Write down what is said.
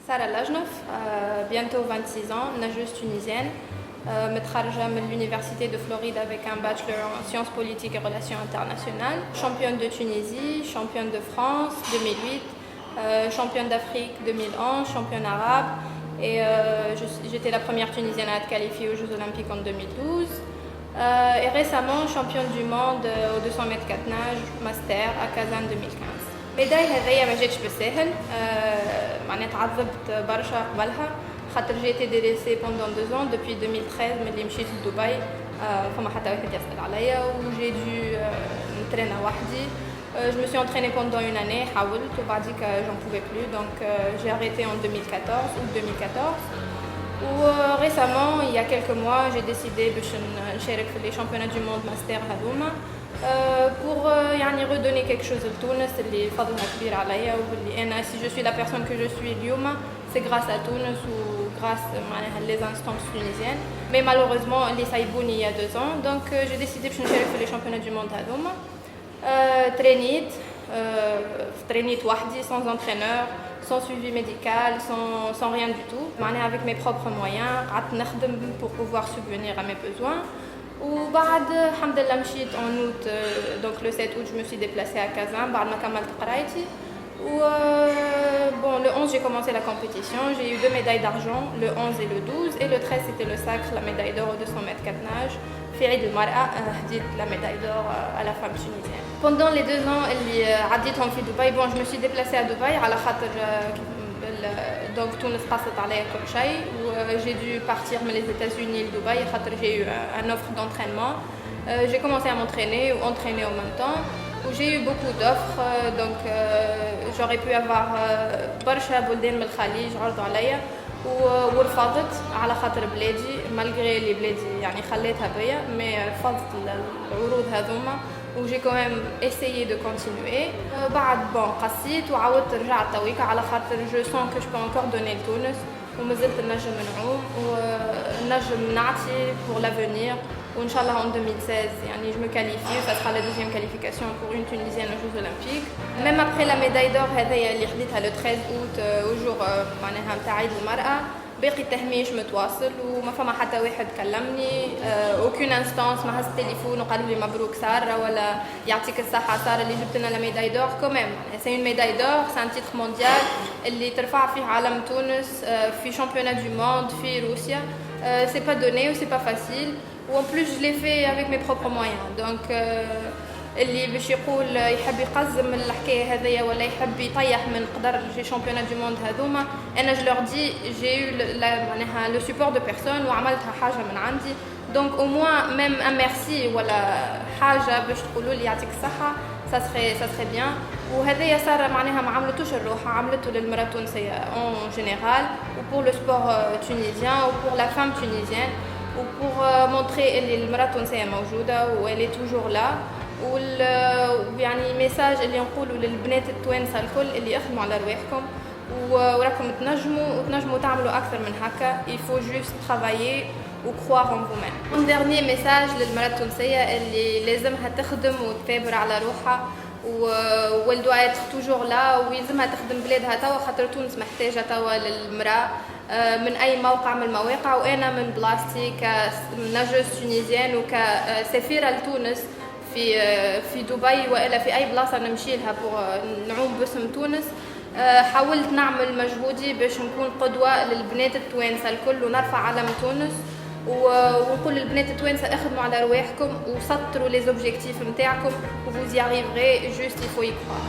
Sarah Lajnoff, bientôt 26 ans, nageuse tunisienne, متخرجة من l'université de Floride avec un bachelor en sciences politiques et relations internationales, championne de Tunisie, championne de France 2008, championne d'Afrique 2011, championne arabe et j'étais la première tunisienne à être qualifiée aux Jeux Olympiques en 2012 et récemment championne du monde aux 200 mètres 4 nage master à Kazan 2015. الميداي هذيا ما جاتش بالساهل معناتها تعذبت برشا قبلها خاطر j'ai été délaissée pendant 2 ans depuis 2013 ملي مشيت لدبي فما حتى واحد يسأل عليا و j'ai dû نترينا وحدي je me suis entraînée pendant une année حاولت وبعديك j'en pouvais plus donc j'ai arrêté en 2014 août 2014 و récemment il y a quelques mois j'ai décidé باش نشارك في les championnats du monde master هذوما pour يعني redonner quelque chose لتونس اللي فضلها كبير عليا واللي انا si je suis la personne que je suis اليوم c'est grâce à Tunis ou grâce معناها les instances tunisiennes mais malheureusement اللي سايبوني il y a 2 ans donc j'ai décidé باش نشارك في les championnats du monde هذوما ترينيت وحدي sans entraîneur sans suivi médical sans rien du tout معناها avec mes propres moyens قعدت نخدم pour pouvoir subvenir à mes besoins وبعد الحمد لله مشيت en août donc le 7 août je me suis déplacée à Kazan بعد ما كملت قرايتي و bon le 11 j'ai commencé la compétition j'ai eu 2 médailles d'argent le 11 et le 12 et le 13 c'était le sacre la médaille d'or aux 200 mètres 4 nage في عيد المرأة هديت la médaille d'or à la femme tunisienne pendant les 2 ans اللي عديتهم في دبي bon je me suis déplacée à Dubaï على خاطر donc تونس قصت عليا كل شيء و j'ai dû partir من les États-Unis et Dubaï خاطر j'ai eu un offre d'entraînement j'ai commencé à m'entraîner ou entraîner en même temps où j'ai eu beaucoup d'offres donc j'aurais pu avoir برشا بلدان من الخليج عرضوا عليا ورفضت على خاطر بلادي malgré اللي بلادي يعني خليتها بيا mais رفضت العروض هذوما و j'ai quand même essayé de continuer بعد bon قصيت وعاودت رجعت تويكا على خاطر je sens que je peux encore donner لتونس ومازلت نجم نعوم ونجم نعطي pour l'avenir وإن شاء الله en 2016 يعني je me qualifie ça sera la 2e qualification pour une Tunisienne aux Jeux Olympiques même après la médaille d'or هذايا اللي خديتها le 13 août au jour معناها نتاع عيد المرأة باقي التهميش متواصل وما فما حتى واحد كلمني aucune instance ما هز التليفون وقالوا لي مبروك سارة ولا يعطيك الصحة سارة اللي جبت لنا لا ميداي دور كوميم سي اون ميداي دور سي ان تيتر مونديال اللي ترفع فيه علم تونس في شامبيونات دو موند في روسيا سي با دوني و سي با فاسيل و ان بلوس جو لي في افيك مي بروبر مويان دونك اللي باش يقول يحب يقزم الحكايه هذيا ولا يحب يطيح من قدر في شامبيونات دو موند هذوما انا جو لور دي جي معناها لو سوبور دو بيرسون وعملتها حاجه من عندي دونك او موان ميم ان ميرسي ولا حاجه باش تقولوا لي يعطيك الصحه ça serait bien وهذايا صار معناها ما عملتوش الروحه عملته للمراه التونسيه en général ou pour le sport tunisien ou pour la femme tunisienne ou pour montrer اللي المراه التونسيه موجوده و elle est toujours là ويعني ميساج اللي نقولوا للبنات التوانسه الكل اللي يخدموا على رواحكم وراكم تنجموا تعملوا اكثر من هكا il faut juste travailler و croire en vous-même. Un dernier message للمرأة التونسية اللي لازمها تخدم وتثابر على روحها و elle doit être toujours là ويلزمها تخدم بلادها توا خاطر تونس محتاجة توا للمرأة من أي موقع من المواقع وأنا من بلاصتي كنجوز تونيزيان وكسفيرة لتونس في دبي والا في اي بلاصه نمشي لها نعوم باسم تونس حاولت نعمل مجهودي باش نكون قدوه للبنات التوانسه الكل ونرفع علم تونس ونقول للبنات التوانسه اخدموا على رواحكم وسطروا لي زوبجيكتيف نتاعكم و vous y arriverez juste il faut y croire